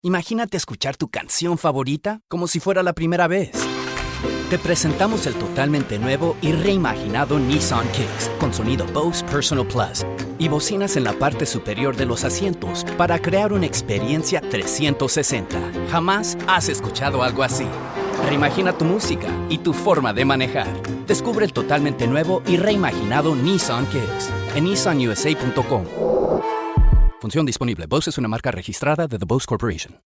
Imagínate escuchar tu canción favorita como si fuera la primera vez. Te presentamos el totalmente nuevo y reimaginado Nissan Kicks con sonido Bose Personal Plus y bocinas en la parte superior de los asientos para crear una experiencia 360. Jamás has escuchado algo así. Reimagina tu música y tu forma de manejar. Descubre el totalmente nuevo y reimaginado Nissan Kicks en nissanusa.com. Función disponible. Bose es una marca registrada de The Bose Corporation.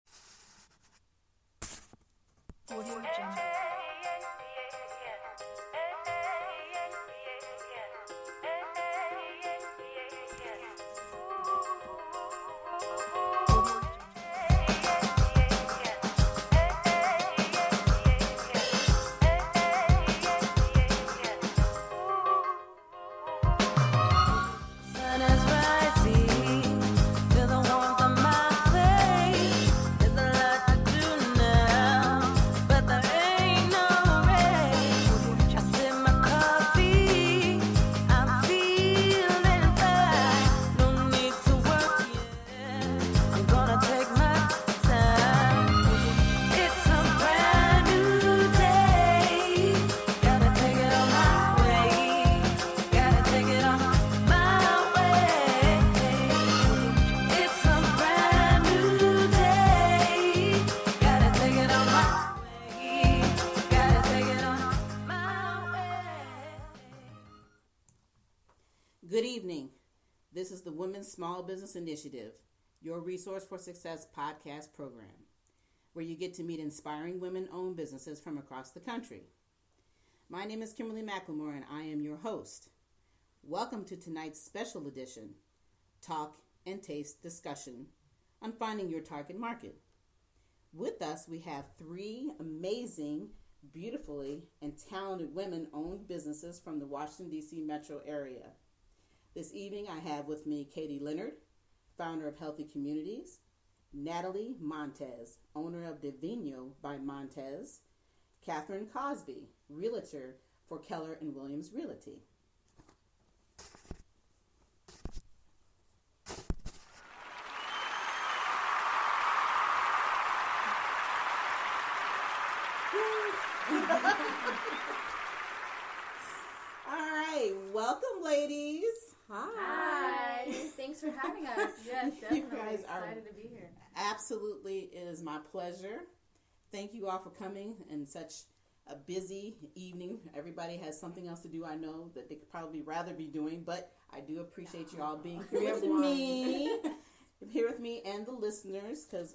Good evening. This is the Women's Small Business Initiative, your Resource for Success podcast program, where you get to meet inspiring women-owned businesses from across the country. My name is Kimberly McLemore, and I am your host. Welcome to tonight's special edition, Talk and Taste Discussion on Finding Your Target Market. With us, we have three amazing, beautifully, and talented women-owned businesses from the Washington, D.C. metro area. This evening, I have with me Katie Leonard, founder of Healthy Communities, Natalie Montez, owner of Divino by Montez, Catherine Cosby, realtor for Keller and Williams Realty. All right, welcome, ladies. Hi. Thanks for having us. Yes, definitely. You guys are excited to be here. Absolutely, it is my pleasure. Thank you all for coming in such a busy evening. Everybody has something else to do, I know, that they could probably rather be doing, but I do appreciate you all being here with me. Here with me and the listeners, because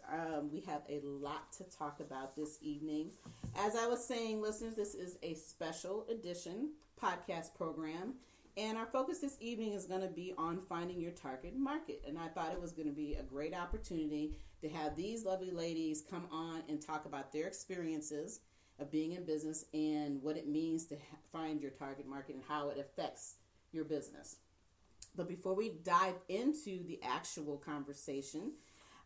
we have a lot to talk about this evening. As I was saying, listeners, this is a special edition podcast program. And our focus this evening is going to be on finding your target market. And I thought it was going to be a great opportunity to have these lovely ladies come on and talk about their experiences of being in business and what it means to find your target market and how it affects your business. But before we dive into the actual conversation,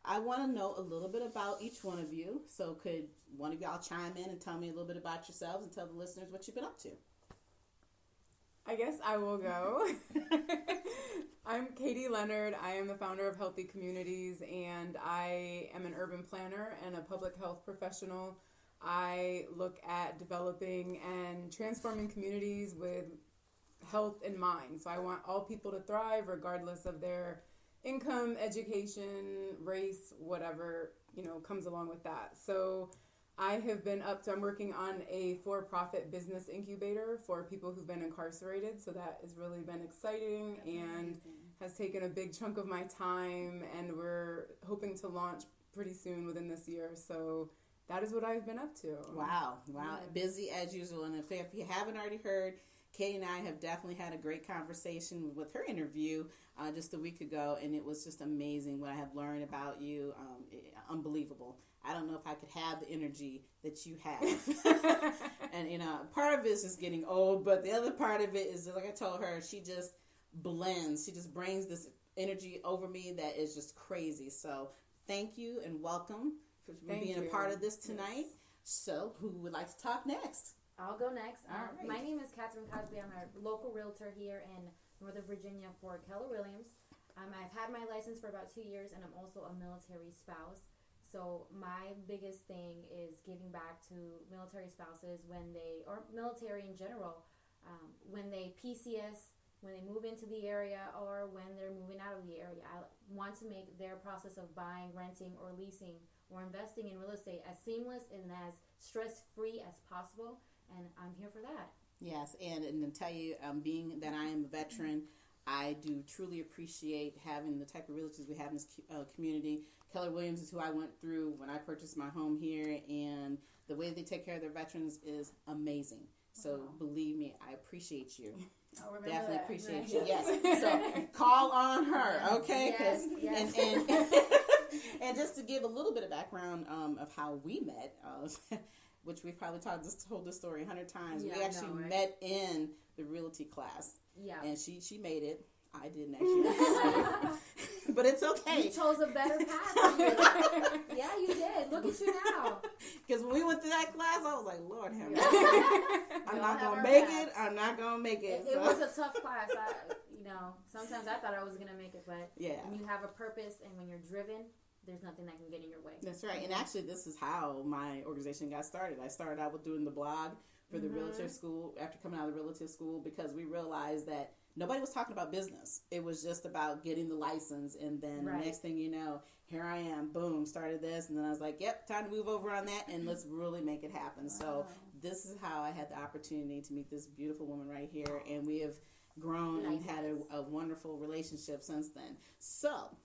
I want to know a little bit about each one of you. So could one of y'all chime in and tell me a little bit about yourselves and tell the listeners what you've been up to? I guess I will go. I'm Katie Leonard. I am the founder of Healthy Communities, and I am an urban planner and a public health professional. I look at developing and transforming communities with health in mind. So I want all people to thrive regardless of their income, education, race, whatever, comes along with that. So I have been I'm working on a for-profit business incubator for people who've been incarcerated. So that has really been exciting and has taken a big chunk of my time. And we're hoping to launch pretty soon within this year. So that is what I've been up to. Wow. Yeah. Busy as usual. And if you haven't already heard, Katie and I have definitely had a great conversation with her interview just a week ago. And it was just amazing what I have learned about you. Unbelievable. I don't know if I could have the energy that you have. And, part of it is just getting old, but the other part of it is, like I told her, she just blends. She just brings this energy over me that is just crazy. So thank you and welcome for being a part of this tonight. Yes. So who would like to talk next? I'll go next. All right. My name is Catherine Cosby. I'm a local realtor here in Northern Virginia for Keller Williams. I've had my license for about 2 years, and I'm also a military spouse. So my biggest thing is giving back to military spouses or military in general, when they PCS, when they move into the area, or when they're moving out of the area. I want to make their process of buying, renting, or leasing, or investing in real estate as seamless and as stress-free as possible, and I'm here for that. Yes, and to tell you, being that I am a veteran, I do truly appreciate having the type of realtors we have in this community. Keller Williams is who I went through when I purchased my home here, and the way they take care of their veterans is amazing. So believe me, I appreciate you. I'll remember Definitely that. appreciate Right. you. Yes. So call on her, okay? Yes. And just to give a little bit of background of how we met, which we've probably told this story 100 times. Yeah, we actually right? met in the realty class. Yeah. And she made it. I didn't actually. But it's okay. You chose a better path. Yeah, you did. Look at you now. Because when we went to that class, I was like, Lord have mercy. I'm We all not have going our to make paths. it. I'm not going to make it. It So, was a tough class. Sometimes I thought I was going to make it, but yeah. when you have a purpose and when you're driven, there's nothing that can get in your way. That's right. And actually, this is how my organization got started. I started out with doing the blog for the realtor school after coming out of the realtor school, because we realized that nobody was talking about business. It was just about getting the license. And then Right. the next thing you know, here I am, boom, started this. And then I was like, yep, time to move over on that and let's really make it happen. So this is how I had the opportunity to meet this beautiful woman right here. And we have grown and had a wonderful relationship since then. So,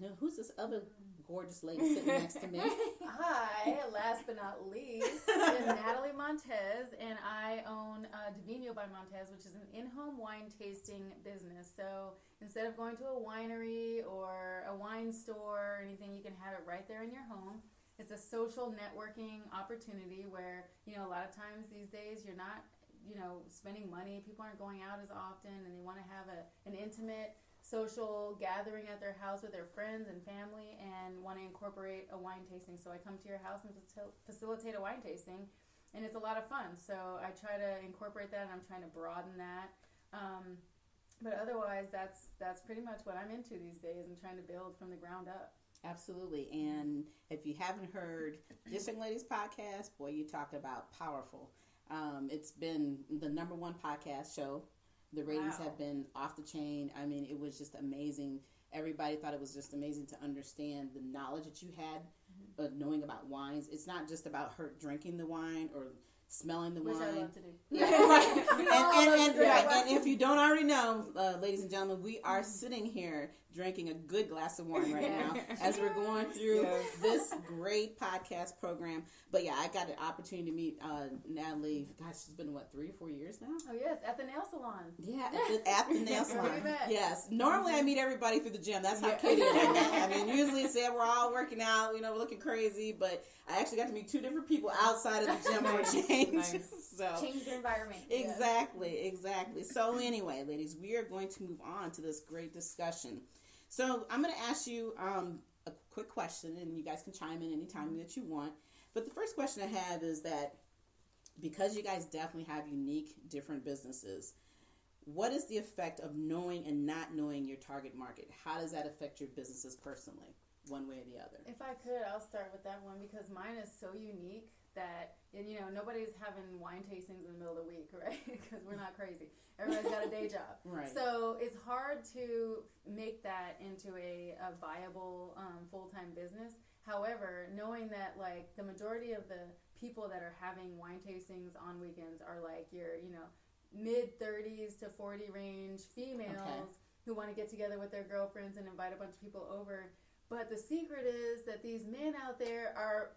now who's this other gorgeous lady sitting next to me? Hi, last but not least, is Natalie Montez, and I own Divino by Montez, which is an in-home wine tasting business. So instead of going to a winery or a wine store or anything, you can have it right there in your home. It's a social networking opportunity where, a lot of times these days you're not, spending money. People aren't going out as often, and they want to have an intimate social gathering at their house with their friends and family and want to incorporate a wine tasting. So I come to your house and facilitate a wine tasting, and it's a lot of fun. So I try to incorporate that, and I'm trying to broaden that. But otherwise, that's pretty much what I'm into these days, and trying to build from the ground up. Absolutely. And if you haven't heard This Young Lady's podcast, boy, you talk about powerful. It's been the number one podcast show. The ratings have been off the chain. I mean, it was just amazing. Everybody thought it was just amazing to understand the knowledge that you had of knowing about wines. It's not just about her drinking the wine or smelling the Which wine. I love to do. Yeah, right. And if you don't already know, ladies and gentlemen, we are sitting here drinking a good glass of wine right now as we're going through this great podcast program. But yeah, I got an opportunity to meet Natalie. Gosh, she's been 3 or 4 years now. Oh yes, at the nail salon. Yeah, at the nail salon. Where we met. Yes. Normally I meet everybody through the gym. That's how Katie and I met. I mean, usually say we're all working out, we're looking crazy, but I actually got to meet 2 different people outside of the gym for a change. So Change the environment. Exactly. So anyway, ladies, we are going to move on to this great discussion. So I'm going to ask you a quick question, and you guys can chime in anytime that you want. But the first question I have is that because you guys definitely have unique, different businesses, what is the effect of knowing and not knowing your target market? How does that affect your businesses personally, one way or the other? If I could, I'll start with that one because mine is so unique that, nobody's having wine tastings in the middle of the week, right? Because we're not crazy. Everybody's got a day job. Right. So it's hard to make that into a viable full-time business. However, knowing that, the majority of the people that are having wine tastings on weekends are, your, mid-30s to 40 range females who want to get together with their girlfriends and invite a bunch of people over. But the secret is that these men out there are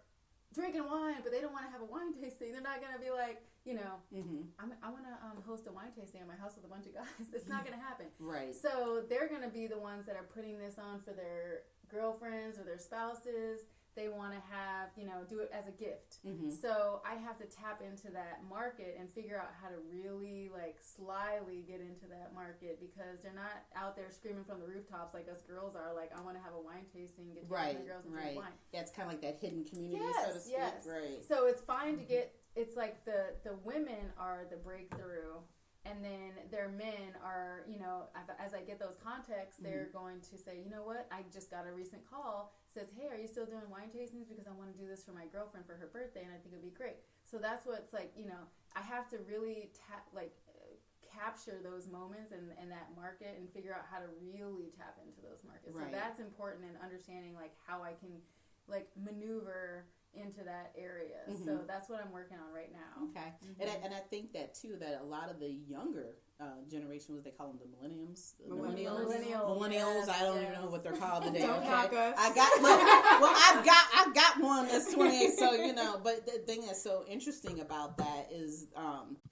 drinking wine, but they don't want to have a wine tasting. They're not going to be like, I want to host a wine tasting at my house with a bunch of guys. It's not going to happen. Right. So they're going to be the ones that are putting this on for their girlfriends or their spouses. They want to have, do it as a gift. So I have to tap into that market and figure out how to really, slyly get into that market because they're not out there screaming from the rooftops like us girls are. I want to have a wine tasting, get together with the girls and drink wine. Yeah, it's kind of like that hidden community, so to speak. Yes. Right. So it's fine to get, it's like the women are the breakthrough And then their men are, as I get those contacts, they're going to say, you know what, I just got a recent call, says, hey, are you still doing wine tastings? Because I want to do this for my girlfriend for her birthday, and I think it would be great. So that's what it's like, I have to really capture those moments and that market and figure out how to really tap into those markets. Right. So that's important in understanding like how I can like maneuver into that area. So that's what I'm working on right now. Okay. And I think that too, that a lot of the younger generation, what they call them, the millennials. Millennials. I don't even know what they're called today. Don't knock us. I've got one that's 28. So but the thing that's so interesting about that is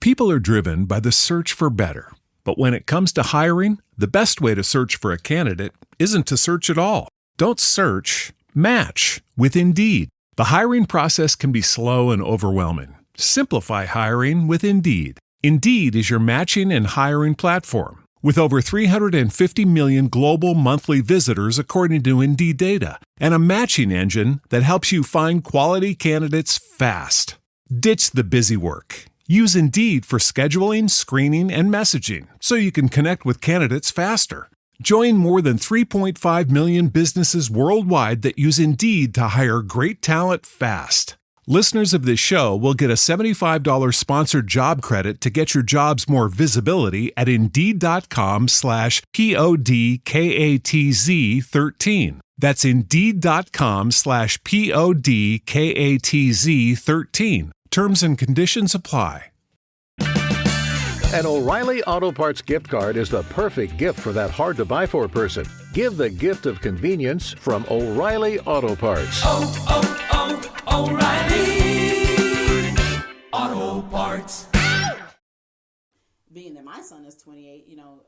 People are driven by the search for better. But when it comes to hiring, the best way to search for a candidate isn't to search at all. Don't search, match with Indeed. The hiring process can be slow and overwhelming. Simplify hiring with Indeed. Indeed is your matching and hiring platform. With over 350 million global monthly visitors according to Indeed data, and a matching engine that helps you find quality candidates fast. Ditch the busy work. Use Indeed for scheduling, screening, and messaging so you can connect with candidates faster. Join more than 3.5 million businesses worldwide that use Indeed to hire great talent fast. Listeners of this show will get a $75 sponsored job credit to get your jobs more visibility at Indeed.com/PODKATZ13. That's Indeed.com/PODKATZ13. Terms and conditions apply. An O'Reilly Auto Parts gift card is the perfect gift for that hard-to-buy-for person. Give the gift of convenience from O'Reilly Auto Parts. O'Reilly Auto Parts. being that my son is 28,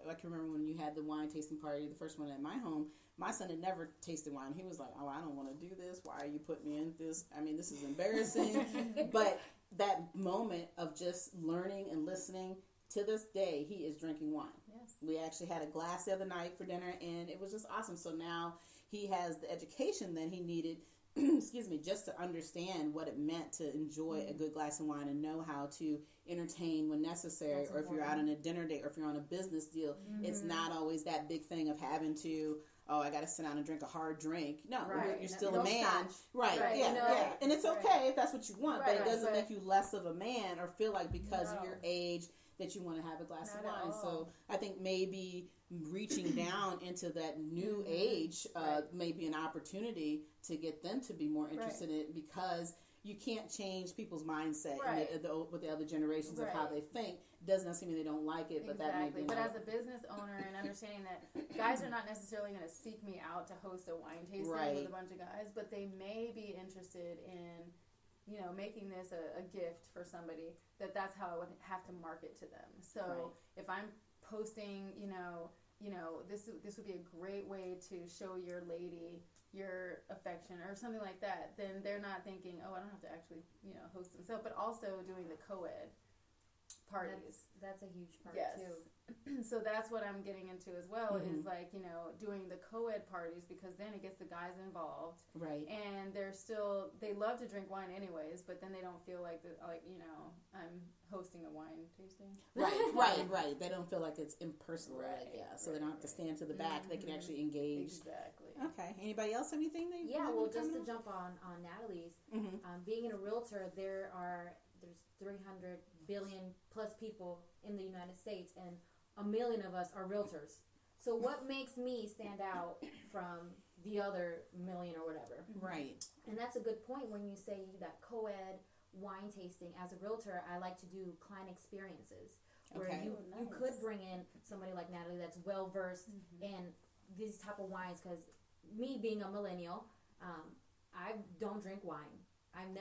I can remember when you had the wine tasting party, the first one at my home. My son had never tasted wine. He was like, "Oh, I don't want to do this. Why are you putting me in this? I mean, this is embarrassing." But that moment of just learning and listening, to this day, he is drinking wine. Yes. We actually had a glass the other night for dinner, and it was just awesome. So now he has the education that he needed, excuse me, just to understand what it meant to enjoy a good glass of wine and know how to entertain when necessary. That's or if you're out on a dinner date, or if you're on a business deal, it's not always that big thing of having to, oh, I got to sit down and drink a hard drink. No, Right. you're still No a man. scotch. Right, Right. yeah, No. yeah. And it's okay if that's what you want, but it Right. doesn't Right. make you less of a man or feel like because of No. your age that you want to have a glass Not of at wine. all. So I think maybe reaching down into that new age Right. may be an opportunity to get them to be more interested in it, because you can't change people's mindset Right. with the other generations of how Right. they think. Doesn't necessarily mean they don't like it, but that may be Exactly. But another- as a business owner and understanding that guys are not necessarily going to seek me out to host a wine tasting Right. with a bunch of guys, but they may be interested in, making this a gift for somebody, that's how I would have to market to them. So Right. if I'm posting, this would be a great way to show your lady your affection or something like that, then they're not thinking, oh, I don't have to actually, host themselves, but also doing the co-ed parties. That's a huge part Yes. too. So that's what I'm getting into as well, is like, doing the co-ed parties, because then it gets the guys involved, right. and they love to drink wine anyways, but then they don't feel like I'm hosting a wine tasting. Right. They don't feel like it's impersonal, Right, so they don't have to stand to the back. They can actually engage. Exactly. Okay. Anybody else have anything they Yeah, want well, to just to comment jump on Natalie's, on? being a realtor, there's 300 billion plus people in the United States, and 1 million of us are realtors. So what makes me stand out from the other million or whatever? Right. And that's a good point when you say that co-ed wine tasting. As a realtor, I like to do client experiences where Okay. you Nice. could bring in somebody like Natalie that's well versed in these type of wines, because me being a millennial, I don't drink wine.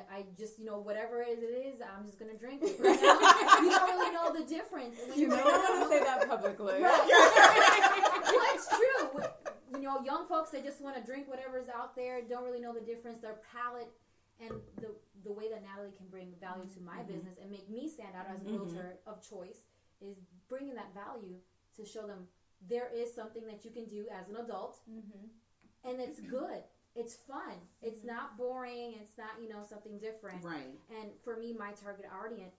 I just, whatever it is, I'm just going to drink it. You don't really know the difference. And when You may not want to say that publicly. Well, it's true. Young folks, they just want to drink whatever's out there, don't really know the difference. Their palate and the way that Natalie can bring value to my business and make me stand out as a realtor of choice is bringing that value to show them there is something that you can do as an adult, and it's good. It's fun. It's not boring. It's not, something different. Right. And for me, my target audience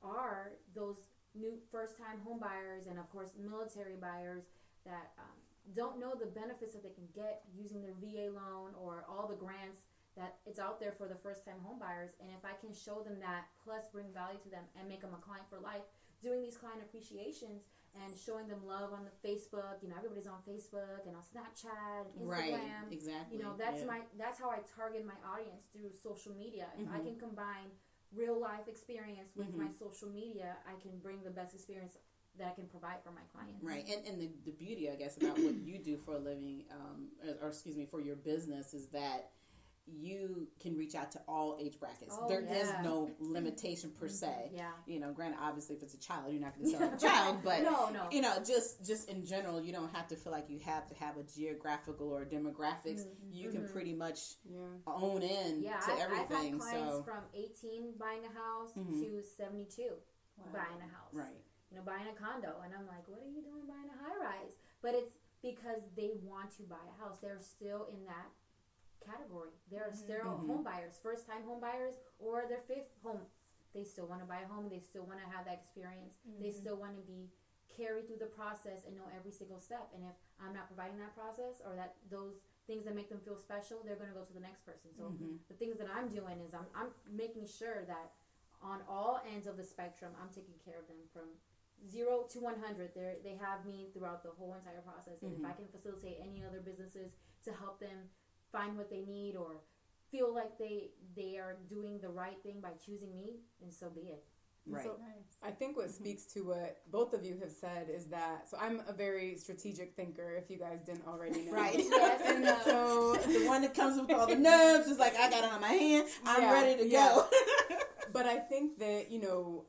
are those new first-time home buyers and, of course, military buyers that don't know the benefits that they can get using their VA loan or all the grants that it's out there for the first-time home buyers. And if I can show them that, plus bring value to them and make them a client for life, doing these client appreciations and showing them love on the Facebook. You know, everybody's on Facebook and on Snapchat and Instagram. Right, exactly. You know, that's how I target my audience through social media. If I can combine real life experience with my social media, I can bring the best experience that I can provide for my clients. Right, and the beauty, I guess, about what you do for a living, or excuse me, for your business is that you can reach out to all age brackets. There is no limitation per se. Yeah. You know, granted, obviously, if it's a child, you're not going to sell a child, but no. You know, just in general, you don't have to feel like you have to have a geographical or demographics. You can pretty much own in to everything. I've had clients from 18 buying a house to 72 buying a house. Right. You know, buying a condo, and I'm like, what are you doing buying a high rise? But it's because they want to buy a house. They're still in that category. They're still home buyers, first time home buyers, or their fifth home. They still want to buy a home. They still want to have that experience. They still want to be carried through the process and know every single step. And if I'm not providing that process or that those things that make them feel special, they're going to go to the next person. So the things that I'm doing is I'm making sure that on all ends of the spectrum, I'm taking care of them from 0 to 100. They have me throughout the whole entire process. And if I can facilitate any other businesses to help them find what they need or feel like they are doing the right thing by choosing me, then so be it. Right. So I think what speaks to what both of you have said is that, so I'm a very strategic thinker, if you guys didn't already know. Right. Yes, And so The one that comes with all the nerves is like, I got it on my hand. I'm ready to go. But I think that, you know,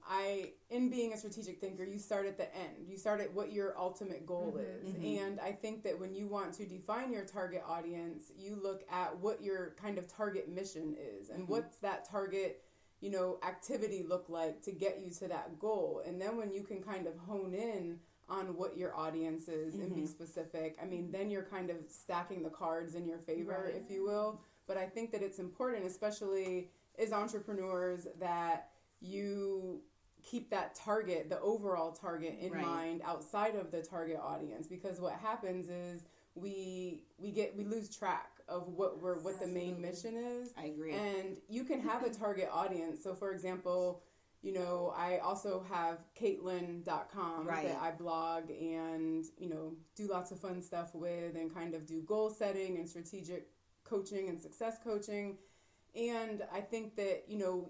in being a strategic thinker, you start at the end. You start at what your ultimate goal is. And I think that when you want to define your target audience, you look at what your kind of target mission is and what's that target, you know, activity look like to get you to that goal. And then when you can kind of hone in on what your audience is and be specific, I mean, then you're kind of stacking the cards in your favor, if you will. But I think that it's important, especially as entrepreneurs, that you keep that target, the overall target in mind outside of the target audience, because what happens is we lose track of what the main mission is. I agree. And you can have a target audience. So for example, you know, I also have Caitlin.com that I blog and, you know, do lots of fun stuff with and kind of do goal setting and strategic coaching and success coaching. And I think that, you know,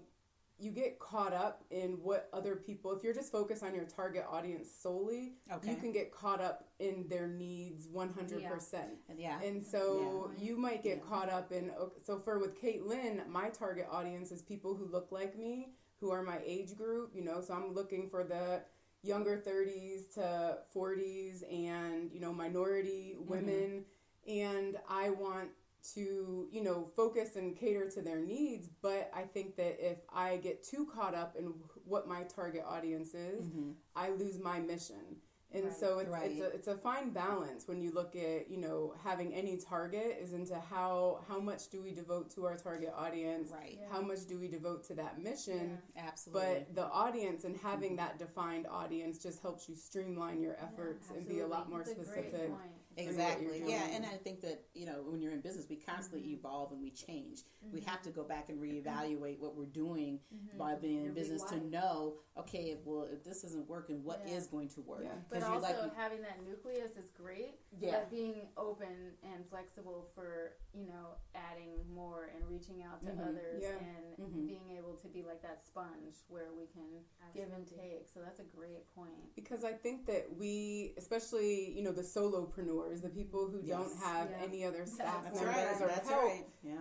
you get caught up in what other people, if you're just focused on your target audience solely, you can get caught up in their needs 100%. Yeah. And so you might get caught up in, so with Caitlin, my target audience is people who look like me, who are my age group, you know, so I'm looking for the younger 30s to 40s and, you know, minority women. And I want to, you know, focus and cater to their needs. But I think that if I get too caught up in what my target audience is, I lose my mission. And so it's a fine balance when you look at, you know, having any target is into how much do we devote to our target audience, how much do we devote to that mission. Absolutely. But the audience and having that defined audience just helps you streamline your efforts and be a lot more specific. Exactly. Yeah, and I think that, you know, when you're in business, we constantly evolve and we change. We have to go back and reevaluate what we're doing by being in business to know, okay, if this isn't working, what is going to work? But also having that nucleus is great, but being open and flexible for, you know, adding more and reaching out to others and being able to be like that sponge where we can give and take. So that's a great point. Because I think that we, especially, you know, the solopreneurs, the people who don't have any other staff members or help,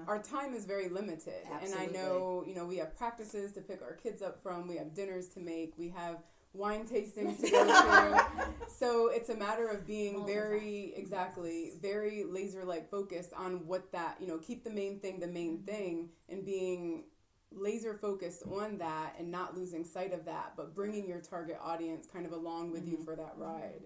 our time is very limited. Absolutely. And I know, you know, we have practices to pick our kids up from, we have dinners to make, we have wine tastings to go to. So it's a matter of being very laser-like focused on what that, you know, keep the main thing and being laser focused on that and not losing sight of that, but bringing your target audience kind of along with you for that ride.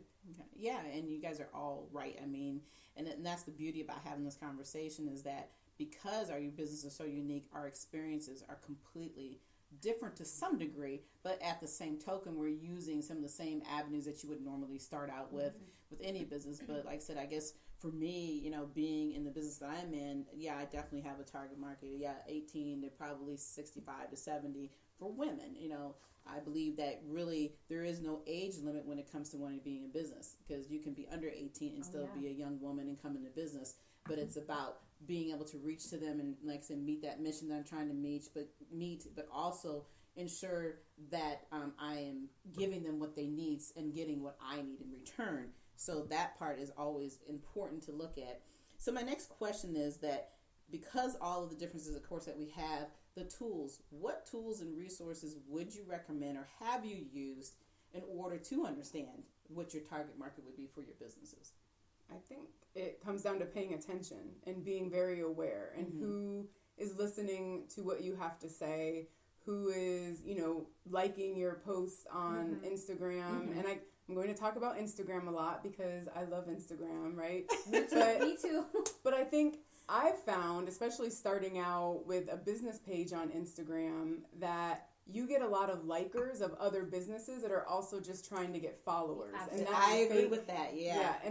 Yeah, and you guys are all right. I mean, and that's the beauty about having this conversation is that because our business is so unique, our experiences are completely different to some degree, but at the same token, we're using some of the same avenues that you would normally start out with any business. But like I said, I guess for me, being in the business that I'm in, I definitely have a target market. 18 to probably 65 to 70 for women. I believe that really there is no age limit when it comes to wanting to be in business, because you can be under 18 and still be a young woman and come into business. But it's about being able to reach to them and, like I said, meet that mission that I'm trying to meet, but also ensure that I am giving them what they need and getting what I need in return. So that part is always important to look at. So my next question is that because all of the differences, of course, that we have, the tools, what tools and resources would you recommend or have you used in order to understand what your target market would be for your businesses? I think it comes down to paying attention and being very aware and who is listening to what you have to say, who is, liking your posts on Instagram. And I'm going to talk about Instagram a lot because I love Instagram, right? Me too. But I think I've found, especially starting out with a business page on Instagram, that you get a lot of likers of other businesses that are also just trying to get followers. Absolutely. And that's I agree fake. with that.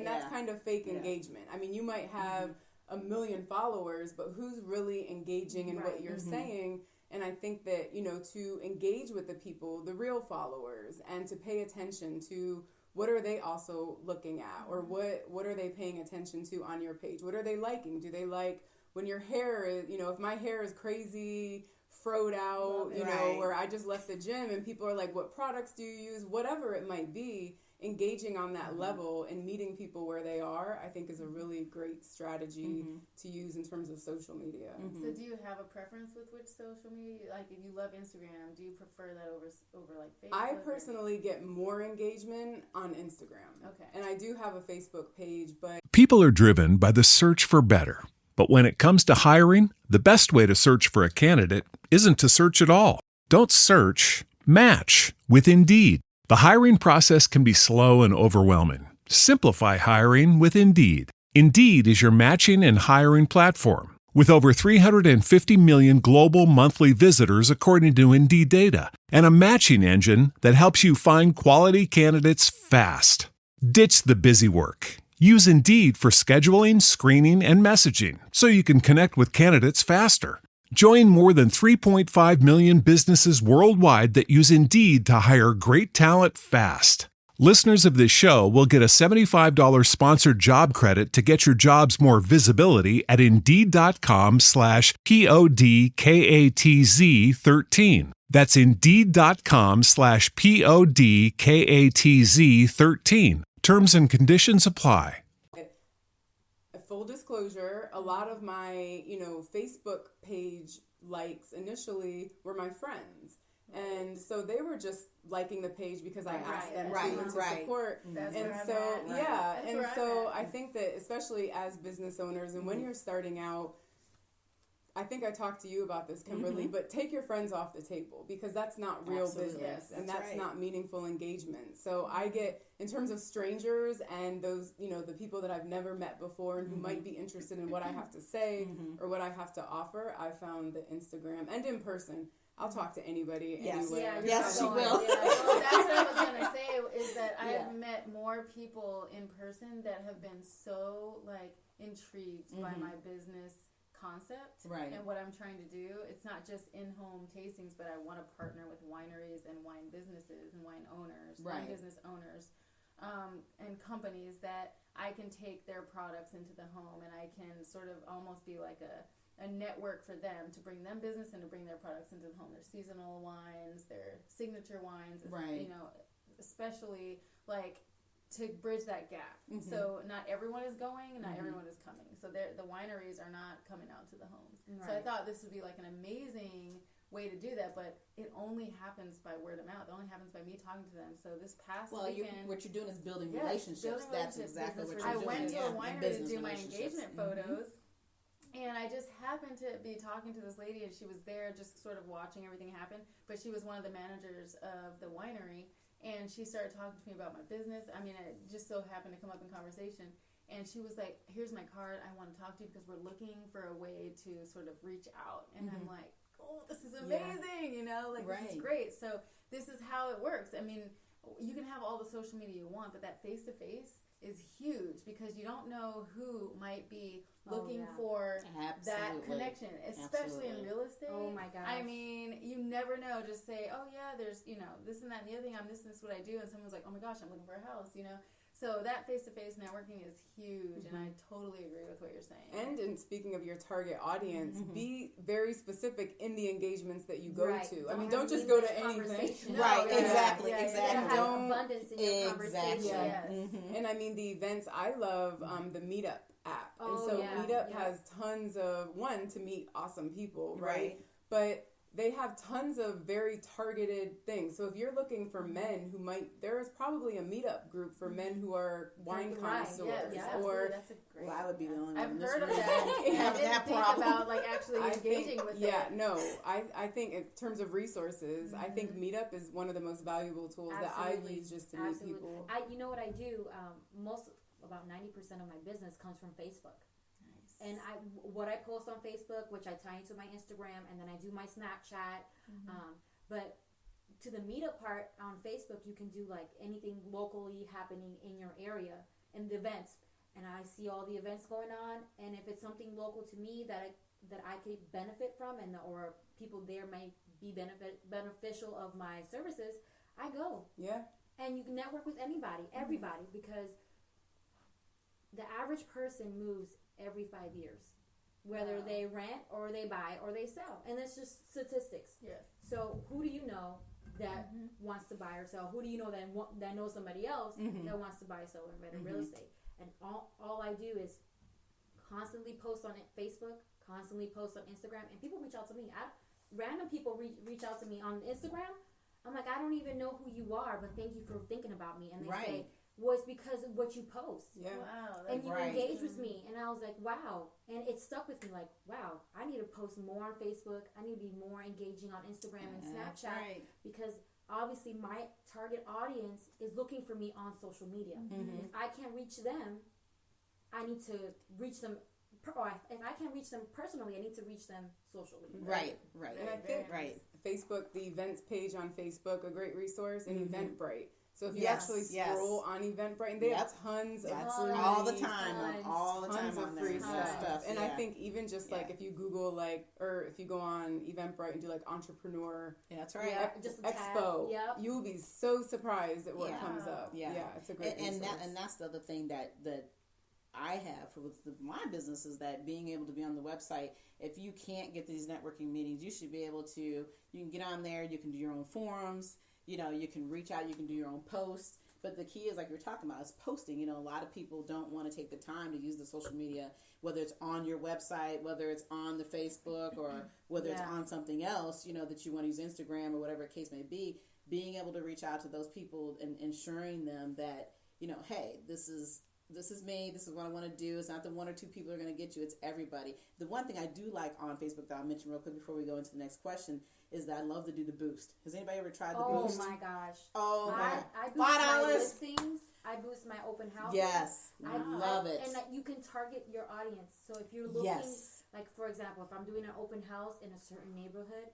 That's kind of fake engagement. I mean, you might have a million followers, but who's really engaging in what you're saying? And I think that, to engage with the people, the real followers, and to pay attention to what are they also looking at, or what are they paying attention to on your page? What are they liking? Do they like when your hair is, if my hair is crazy, froed out, or I just left the gym and people are like, what products do you use? Whatever it might be, engaging on that level and meeting people where they are, I think is a really great strategy to use in terms of social media. So do you have a preference with which social media? Like, if you love Instagram, do you prefer that over like Facebook? I personally get more engagement on Instagram. Okay. And I do have a Facebook page, but People are driven by the search for better. But when it comes to hiring, the best way to search for a candidate isn't to search at all. Don't search, match with Indeed. The hiring process can be slow and overwhelming. Simplify hiring with Indeed. Indeed is your matching and hiring platform. With over 350 million global monthly visitors according to Indeed data, and a matching engine that helps you find quality candidates fast. Ditch the busy work. Use Indeed for scheduling, screening, and messaging so you can connect with candidates faster. Join more than 3.5 million businesses worldwide that use Indeed to hire great talent fast. Listeners of this show will get a $75 sponsored job credit to get your jobs more visibility at Indeed.com/PODKATZ13. That's Indeed.com/PODKATZ13. Terms and conditions apply. full disclosure, a lot of my, Facebook page likes initially were my friends. And so they were just liking the page because I asked them to support. That's and where so, I'm at. yeah. That's And where I'm so at. I think that especially as business owners and when you're starting out, I think I talked to you about this, Kimberly, but take your friends off the table because that's not real Absolutely. business and That's that's right. not meaningful engagement. So I get, in terms of strangers and those, the people that I've never met before and who might be interested in what I have to say or what I have to offer, I found that Instagram and in person, I'll talk to anybody anywhere. Yes, she will. Yeah, so that's what I was gonna say is that I've met more people in person that have been so intrigued by my business concept and what I'm trying to do. It's not just in-home tastings, but I want to partner with wineries and wine businesses and wine owners, wine business owners, and companies that I can take their products into the home and I can sort of almost be like a network for them to bring them business and to bring their products into the home. Their seasonal wines, their signature wines, especially to bridge that gap. So not everyone is going, not everyone is coming. So the wineries are not coming out to the homes. So I thought this would be an amazing way to do that, but it only happens by word of mouth. It only happens by me talking to them. So this past weekend, what you're doing is building relationships. That's exactly what you're I doing. went to a winery to do my relationships. engagement photos. And I just happened to be talking to this lady, and she was there just sort of watching everything happen. But she was one of the managers of the winery, and she started talking to me about my business. I mean, it just so happened to come up in conversation. And she was like, here's my card. I want to talk to you because we're looking for a way to sort of reach out. And I'm like, oh, this is amazing, you know, like this is great. So this is how it works. I mean, you can have all the social media you want, but that face-to-face is huge because you don't know who might be looking for that connection, especially in real estate. Oh my gosh. I mean, you never know. Just say, oh yeah, there's, you know, this and that and the other thing, I'm this and this is what I do, and someone's like, oh my gosh, I'm looking for a house, you know. So that face-to-face networking is huge, and I totally agree with what you're saying. And speaking of your target audience, be very specific in the engagements that you go to. I mean, don't just go to anything. Right, exactly. Don't abundance in your conversation. Yes. And I mean, the events, I love the Meetup app. And so Meetup has tons of, to meet awesome people, right? But they have tons of very targeted things. So if you're looking for men who there is probably a meetup group for men who are wine connoisseurs. Or that's a great. Well, I would be the only one. I've heard of that. I didn't think about like actually engaging with it. Yeah, no. I think in terms of resources, I think Meetup is one of the most valuable tools that I use just to meet people. You know what I do? About 90% of my business comes from Facebook. And what I post on Facebook, which I tie into my Instagram, and then I do my Snapchat. But to the meetup part on Facebook, you can do like anything locally happening in your area and the events. And I see all the events going on, and if it's something local to me that I could benefit from, or people there might be beneficial of my services, I go. Yeah. And you can network with everybody, because the average person moves every 5 years, whether they rent or they buy or they sell, and that's just statistics. Yes. So who do you know that wants to buy or sell? Who do you know that knows somebody else that wants to buy, sell, and rent real estate? And all I do is constantly post on Facebook, constantly post on Instagram, and people reach out to me. Random people reach out to me on Instagram. I'm like, I don't even know who you are, but thank you for thinking about me. And they say, well, it's because of what you post. Yeah. Wow. And you engage with me. And I was like, wow. And it stuck with me like, wow, I need to post more on Facebook. I need to be more engaging on Instagram and Snapchat. Because obviously my target audience is looking for me on social media. If I can't reach them, I need to reach them. Or if I can't reach them personally, I need to reach them socially. Right. And I think Facebook, the events page on Facebook, a great resource, and Eventbrite. So if you actually scroll on Eventbrite, and they have tons of free, all the time of free stuff. And I I think even just like if you Google or if you go on Eventbrite and do like entrepreneur, that's right, just expo, you will be so surprised at what comes up. Yeah, it's a great resource. And that's the other thing that I have with my business is that being able to be on the website, if you can't get these networking meetings, you should be able to, you can get on there, you can do your own forums, you know, you can reach out, you can do your own posts. But the key is, like you're talking about, is posting. You know, a lot of people don't want to take the time to use the social media, whether it's on your website, whether it's on the Facebook, or whether it's on something else, you know, that you want to use Instagram or whatever the case may be. Being able to reach out to those people and ensuring them that, you know, hey, this is me, this is what I want to do. It's not the one or two people are going to get you, it's everybody. The one thing I do like on Facebook that I'll mention real quick before we go into the next question is that I love to do the boost. Has anybody ever tried the boost? Oh my gosh. Oh my I boost my listings. I boost my open houses. Yes. I love it. And you can target your audience. So if you're looking, like for example, if I'm doing an open house in a certain neighborhood,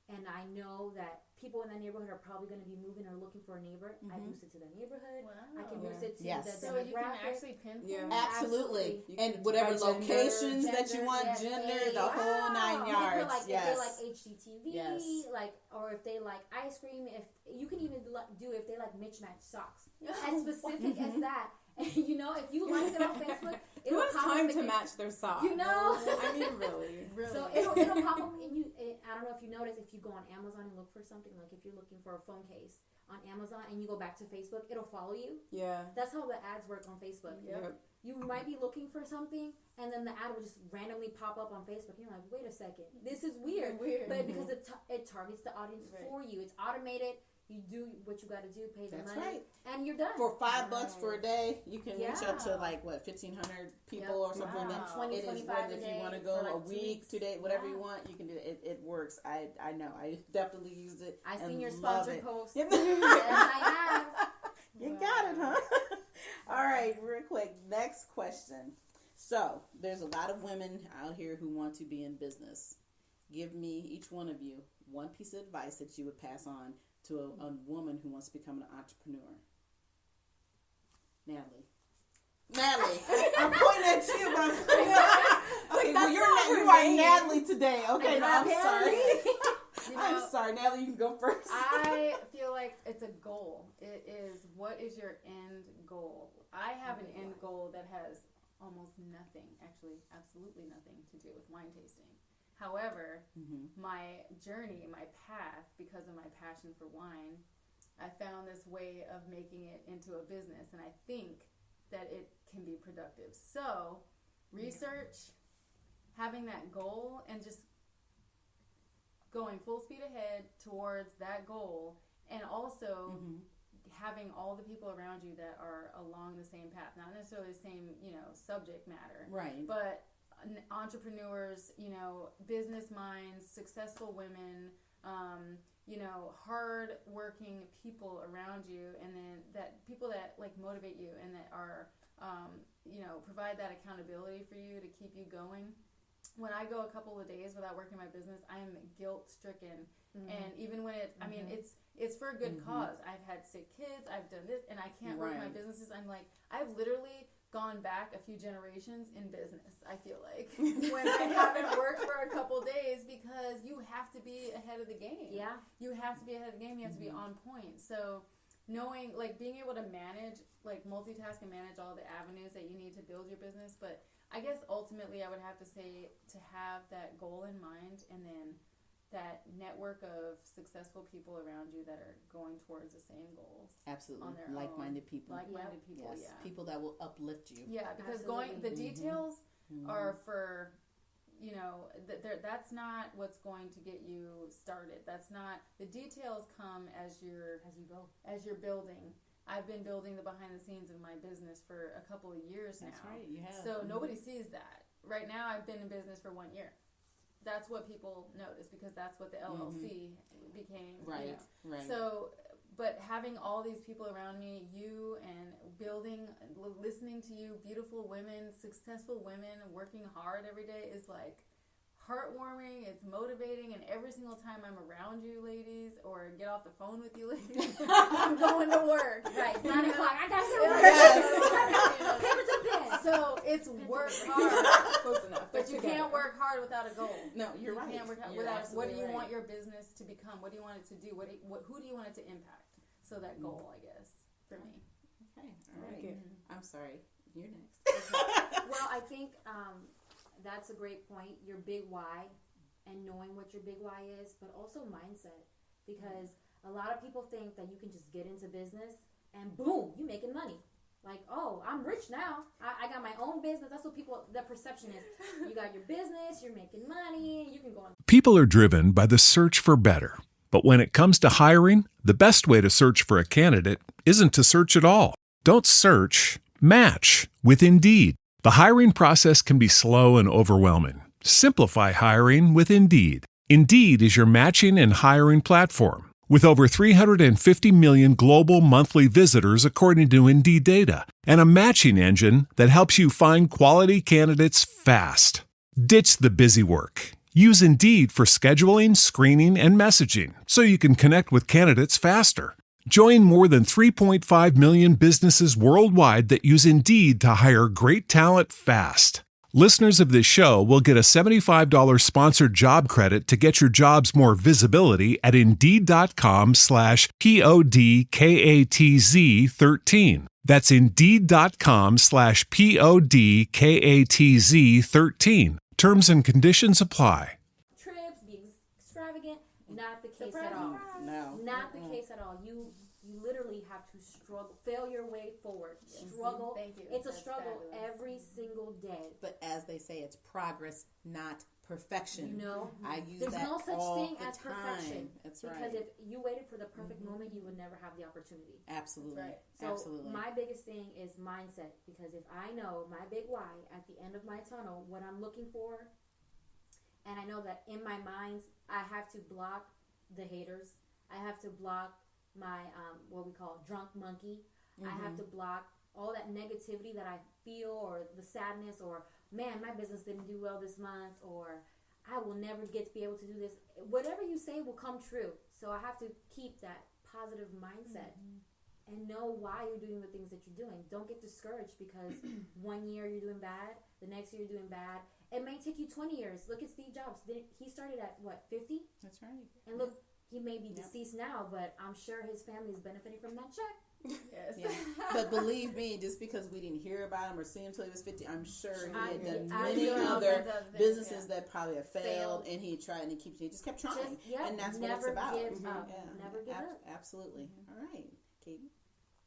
and I know that people in that neighborhood are probably going to be moving or looking for a neighbor, I boost it to the neighborhood. Wow. I can boost it to the demographic. So you can actually pinpoint. Absolutely. And whatever locations that you want, gender, the whole 9 yards. If they like HGTV, like, or if they like ice cream, if you can even do if they like mismatched socks. As specific as that. And you know, if you like it on Facebook, who has time to match their socks? You know, I mean, really. So it'll pop up, and I don't know if you notice, if you go on Amazon and look for something, like if you're looking for a phone case on Amazon and you go back to Facebook, it'll follow you. Yeah. That's how the ads work on Facebook. Yep. You might be looking for something, and then the ad will just randomly pop up on Facebook. You're like, wait a second, this is weird. But because it targets the audience for you, it's automated. You do what you got to do, pay the money, and you're done. For $5 for a day, you can reach up to like 1,500 people or something like that. 20, it 25 is a if day you want to go a week, 2 days, whatever you want, you can do it. It works. I know. I definitely used it. I seen your sponsor post. Yes, I have. You got it, huh? All right, real quick. Next question. So there's a lot of women out here who want to be in business. give me, each one of you, one piece of advice that you would pass on to a woman who wants to become an entrepreneur. Natalie, I'm pointing at you, but I'm pointing at okay, well, you are Natalie today. Okay, no, I'm sorry. I'm sorry, Natalie, you can go first. I feel like it's a goal. It is, what is your end goal? I have an end goal that has almost nothing, actually absolutely nothing to do with wine tasting. However, my journey, my path, because of my passion for wine, I found this way of making it into a business, and I think that it can be productive. So, research, having that goal, and just going full speed ahead towards that goal, and also having all the people around you that are along the same path, not necessarily the same, subject matter, Right. but entrepreneurs, business minds, successful women, hard working people around you, and then that people that like motivate you and that are, provide that accountability for you to keep you going. When I go a couple of days without working my business, I am guilt stricken. And even when it's for a good cause. I've had sick kids, I've done this, and I can't work my businesses. I'm like, I've literally gone back a few generations in business, I feel like, when I haven't worked for a couple days, because you have to be ahead of the game. Yeah. You have to be ahead of the game. You have to be on point. So knowing, like, being able to manage, like, multitask and manage all the avenues that you need to build your business. But I guess ultimately I would have to say to have that goal in mind, and then that network of successful people around you that are going towards the same goals. Absolutely. On their Like-minded people. Like-minded people, Yes. yeah. People that will uplift you. Yeah, because Absolutely. the details are for, that's not what's going to get you started. That's not, the details come as you're building. I've been building the behind the scenes of my business for a couple of years now. That's right, you have. So nobody sees that. Right now I've been in business for 1 year. That's what people notice, because that's what the LLC became. Right, right. So, but having all these people around me, you, and building, listening to you, beautiful women, successful women, working hard every day is like heartwarming. It's motivating, and every single time I'm around you, ladies, or get off the phone with you, ladies, I'm going to work. Right, 9 o'clock. I got to Yes. Paper to pen. So it's work hard. Close enough. But you can't work hard without a goal. No, you're right. You can't work hard You're without, what do absolutely you right. want your business to become? What do you want it to do? Who do you want it to impact? So that goal, I guess, for me. Okay, all right. it. I'm sorry. You're next. Well, I think that's a great point. Your big why, and knowing what your big why is, but also mindset. Because a lot of people think that you can just get into business and boom, you're making money. Like, oh, I'm rich now. I got my own business. That's what the perception is. You got your business, you're making money, you can go on. People are driven by the search for better. But when it comes to hiring, the best way to search for a candidate isn't to search at all. Don't search, match with Indeed. The hiring process can be slow and overwhelming. Simplify hiring with Indeed. Indeed is your matching and hiring platform. With over 350 million global monthly visitors according to Indeed data, and a matching engine that helps you find quality candidates fast. Ditch the busy work. Use Indeed for scheduling, screening, and messaging so you can connect with candidates faster. Join more than 3.5 million businesses worldwide that use Indeed to hire great talent fast. Listeners of this show will get a $75 sponsored job credit to get your jobs more visibility at Indeed.com/PODKATZ13. That's Indeed.com/PODKATZ13. Terms and conditions apply. Trips, being extravagant, not the case at all. No. Not the case at all. You literally have to struggle, fail your way forward. Struggle. Thank you. It's a That's struggle fabulous. every single day. But as they say, it's progress, not perfection. You know, I use there's that no such all thing the as perfection. time. That's because right. if you waited for the perfect moment, you would never have the opportunity. Absolutely. That's right. So Absolutely. my biggest thing is mindset, because if I know my big why at the end of my tunnel, what I'm looking for, and I know that in my mind, I have to block the haters. I have to block my, what we call drunk monkey. I have to block all that negativity that I feel, or the sadness, or man, my business didn't do well this month, or I will never get to be able to do this. Whatever you say will come true. So I have to keep that positive mindset and know why you're doing the things that you're doing. Don't get discouraged because one year you're doing bad, the next year you're doing bad. It may take you 20 years. Look at Steve Jobs. He started at, 50? That's right. And look, he may be deceased now, but I'm sure his family is benefiting from that check. Yes. Yeah. But believe me, just because we didn't hear about him or see him until he was 50, I'm sure he had done many other businesses that probably have failed, and he tried and he just kept trying. And that's what it's about. Never give up. Never give up. Absolutely. All right, Katie.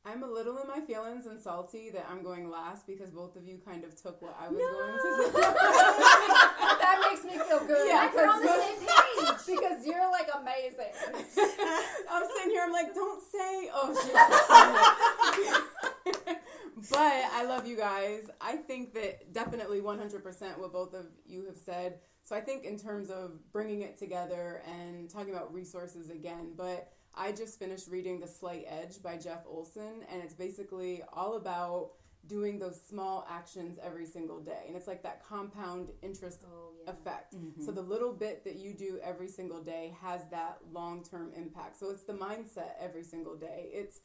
I'm a little in my feelings and salty that I'm going last because both of you kind of took what I was going to say. That makes me feel good. Yeah, We're on the same page. Because you're like amazing. I'm sitting here, I'm like, don't say, But I love you guys. I think that definitely 100% what both of you have said. So I think in terms of bringing it together and talking about resources again, but I just finished reading The Slight Edge by Jeff Olson, and it's basically all about doing those small actions every single day. And it's like that compound interest effect. So the little bit that you do every single day has that long-term impact. So it's the mindset every single day. It's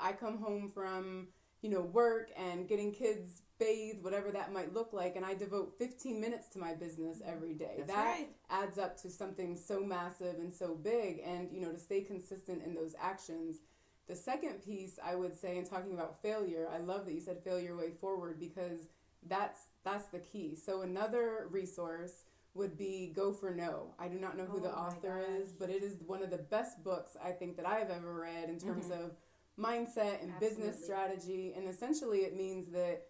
I come home from, work and getting kids bathed, whatever that might look like, and I devote 15 minutes to my business every day. That's that right. adds up to something so massive and so big, and to stay consistent in those actions. The second piece I would say, in talking about failure, I love that you said failure way forward, because that's the key. So another resource would be Go for No. I do not know who the author is, but it is one of the best books I think that I've ever read in terms of mindset and business strategy. And essentially it means that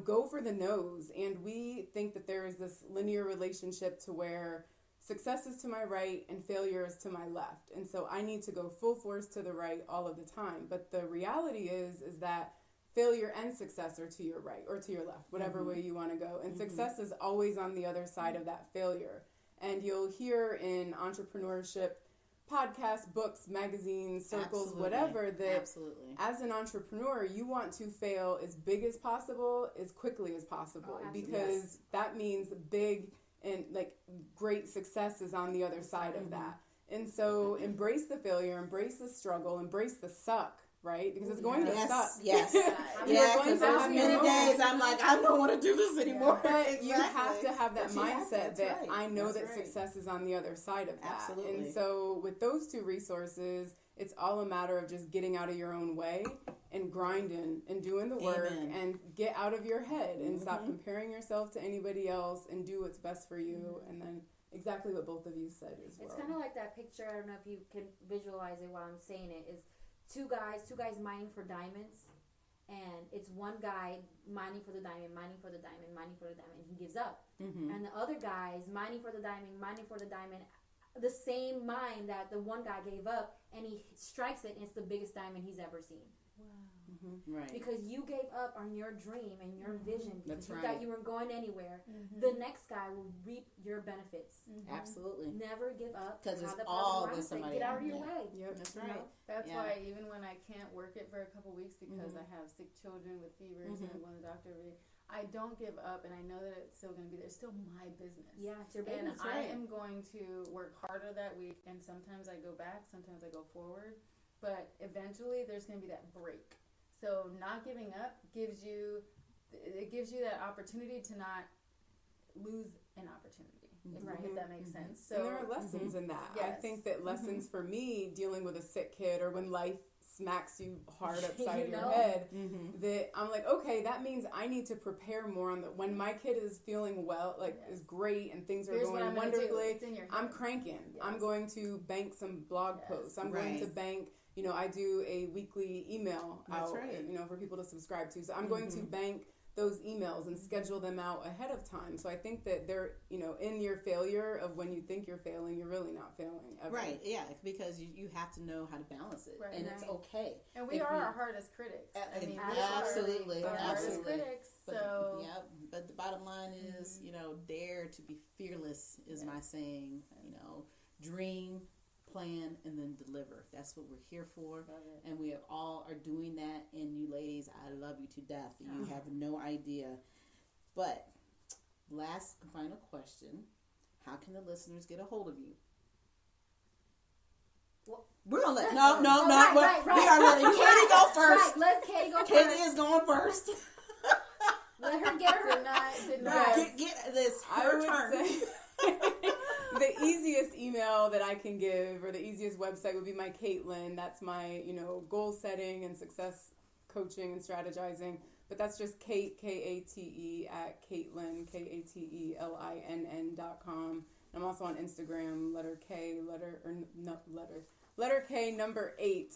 go for the no's. And we think that there is this linear relationship to where success is to my right and failure is to my left. And so I need to go full force to the right all of the time. But the reality is that failure and success are to your right or to your left, whatever way you want to go. And success is always on the other side of that failure. And you'll hear in entrepreneurship podcasts, books, magazines, circles, whatever, that as an entrepreneur, you want to fail as big as possible, as quickly as possible, because that means big and great success is on the other side of that. And so embrace the failure, embrace the struggle, embrace the suck, right? Because it's going to suck. Yes. Because there's many days I'm like, I don't want to do this anymore. But you have to have that mindset that I know that success is on the other side of that. Absolutely. And so with those two resources, it's all a matter of just getting out of your own way and grinding and doing the work and get out of your head and stop comparing yourself to anybody else and do what's best for you. And then exactly what both of you said as well. It's kind of like that picture. I don't know if you can visualize it while I'm saying it. Is two guys mining for diamonds, and it's one guy mining for the diamond, and he gives up. And the other guy is mining for the diamond, the same mine that the one guy gave up, and he strikes it, and it's the biggest diamond he's ever seen. Right. Because you gave up on your dream and your vision because That's you right. thought you weren't going anywhere. The next guy will reap your benefits. Absolutely. Never give up. Because it's Have the all positive with mindset. somebody Get out of your else. way. Yep. That's right. That's why even when I can't work it for a couple weeks because I have sick children with fevers and when the doctor I don't give up, and I know that it's still going to be there. It's still my business. Yeah, it's your baby. And I am going to work harder that week, and sometimes I go back, sometimes I go forward, but eventually there's going to be that break. So not giving up gives you that opportunity to not lose an opportunity, if that makes sense. So and there are lessons in that. Yes. I think that lessons for me, dealing with a sick kid or when life smacks you hard upside your head, that I'm like, okay, that means I need to prepare more on when my kid is feeling well, is great and things are going wonderfully. I'm cranking. Yes. I'm going to bank some blog posts. I'm going to bank. I do a weekly email out, for people to subscribe to. So I'm going to bank those emails and schedule them out ahead of time. So I think that they're, in your failure of when you think you're failing, you're really not failing ever. Right, yeah, because you have to know how to balance it. Right, and it's okay. And we are our hardest critics. Absolutely. Our hardest critics. But the bottom line is, dare to be fearless is my saying. Dream, plan, and then deliver. That's what we're here for. And we all are doing that. And you ladies, I love you to death. You have no idea. But last final question. how can the listeners get a hold of you? Well- We're gonna let we right. are letting Katie go first. Right, let Katie go Katie first. is going first. Let her get her. Get this I her would turn. say the easiest email that I can give, or the easiest website, would be my Caitlin. That's my, goal setting and success coaching and strategizing. But that's just Kate, Kate, at Caitlin, KATELINN.com. I'm also on Instagram, letter K, letter K, number 8,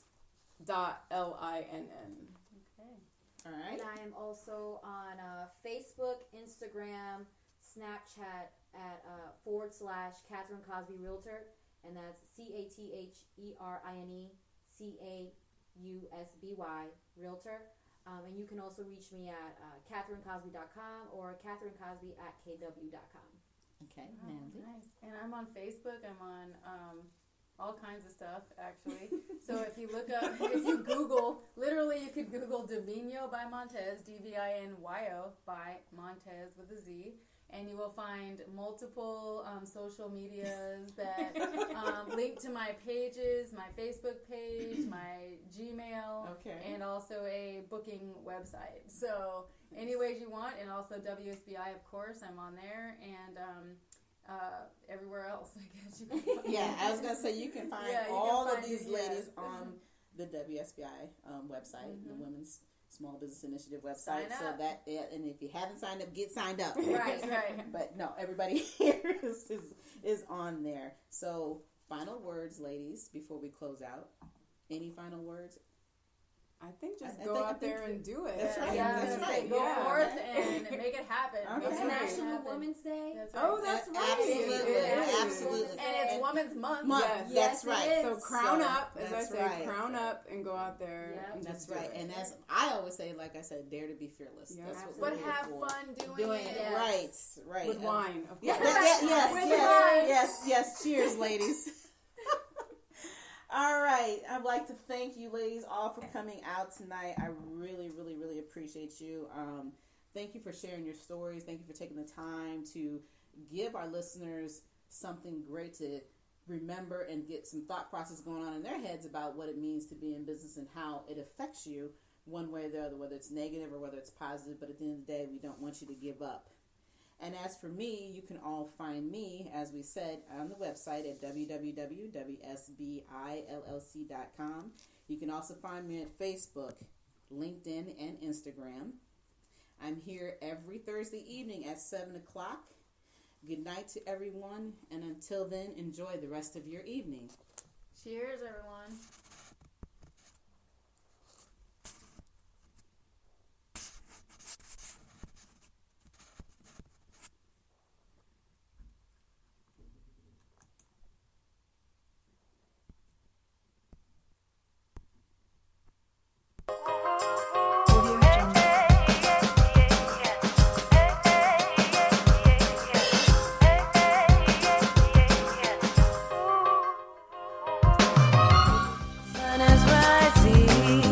.LINN. All right. And I am also on Facebook, Instagram, Snapchat at /Catherine Cosby Realtor, and that's CATHERINECAUSBY Realtor. And you can also reach me at CatherineCosby.com or CatherineCosby@KW.com. Okay, Oh, Mandy. nice. And I'm on Facebook. I'm on all kinds of stuff, actually. So if you Google, literally you could Google Divino by Montez, DVINYO by Montez with a Z, and you will find multiple social medias that link to my pages, my Facebook page, my Gmail, and also a booking website. So any ways you want, and also WSBI, of course, I'm on there, and everywhere else, I guess you can find. Yeah, I was gonna say you can find all of these ladies on the WSBI website, the Women's Small Business Initiative website. Sign up. So that, and if you haven't signed up, get signed up. Right. But no, everybody here is on there. So final words, ladies, before we close out. Any final words? I think just I go think- out there and do it. That's right. Yeah, That's right. Go Yeah. forth and make it happen. Okay. It's Right. National Women's Day. That's right. Oh, that's right. Absolutely. It is. Absolutely. And it's Women's Month. Yes, Yes, that's it right. is. So crown So, up, as I that's say, right. crown up and go out there. Yep. And That's just do right. it. And as I always say, like I said, dare to be fearless. Yeah. That's what But we're here have for. fun Doing it. Right. With wine, of Yeah, course. yes. Cheers, ladies. All right. I'd like to thank you, ladies, all for coming out tonight. I really, really, really appreciate you. Thank you for sharing your stories. Thank you for taking the time to give our listeners something great to remember and get some thought process going on in their heads about what it means to be in business and how it affects you one way or the other, whether it's negative or whether it's positive. But at the end of the day, we don't want you to give up. And as for me, you can all find me, as we said, on the website at www.wsbillc.com. You can also find me at Facebook, LinkedIn, and Instagram. I'm here every Thursday evening at 7 o'clock. Good night to everyone, and until then, enjoy the rest of your evening. Cheers, everyone. Sun is rising,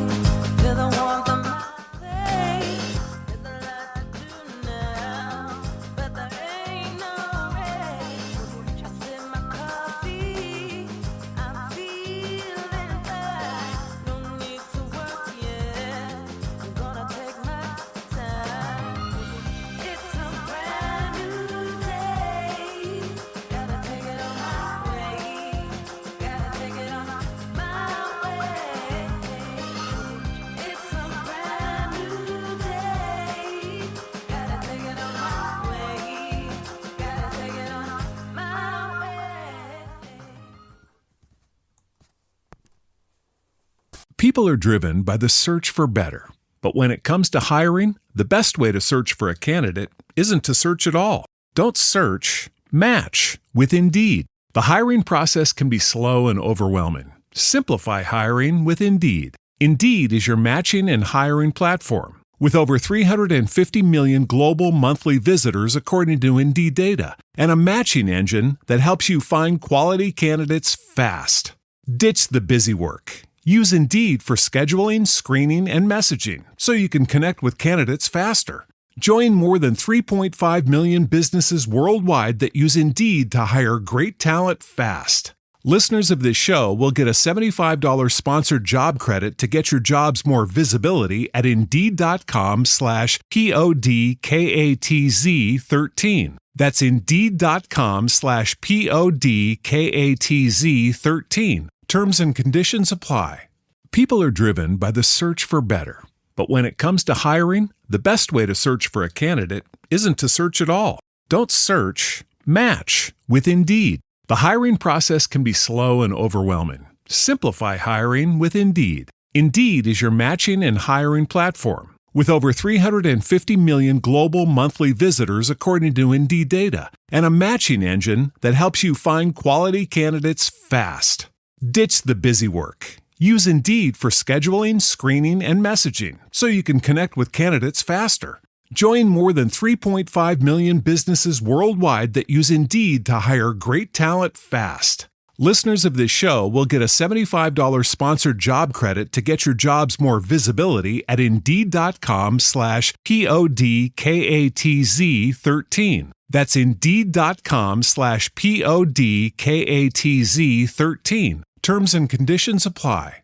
feel the warmth on my face. There's a lot to do now, but there ain't no race. I sip my coffee, I'm feeling fine. No need to work yet, I'm gonna take my time. It's a brand new day, gotta take it on my way, gotta take it on my way. It's a brand new day, gotta take it on my way, gotta take it on my way. People are driven by the search for better. But when it comes to hiring, the best way to search for a candidate isn't to search at all. Don't search, match with Indeed. The hiring process can be slow and overwhelming. Simplify hiring with Indeed. Indeed is your matching and hiring platform. With over 350 million global monthly visitors according to Indeed data, and a matching engine that helps you find quality candidates fast. Ditch the busy work. Use Indeed for scheduling, screening, and messaging so you can connect with candidates faster. Join more than 3.5 million businesses worldwide that use Indeed to hire great talent fast. Listeners of this show will get a $75 sponsored job credit to get your jobs more visibility at Indeed.com/PODKATZ13. That's Indeed.com/PODKATZ13. Terms and conditions apply. People are driven by the search for better. But when it comes to hiring, the best way to search for a candidate isn't to search at all. Don't search, match with Indeed. The hiring process can be slow and overwhelming. Simplify hiring with Indeed. Indeed is your matching and hiring platform. With over 350 million global monthly visitors according to Indeed data, and a matching engine that helps you find quality candidates fast. Ditch the busy work. Use Indeed for scheduling, screening, and messaging so you can connect with candidates faster. Join more than 3.5 million businesses worldwide that use Indeed to hire great talent fast. Listeners of this show will get a $75 sponsored job credit to get your jobs more visibility at Indeed.com/PODKATZ13. That's Indeed.com/PODKATZ13. Terms and conditions apply.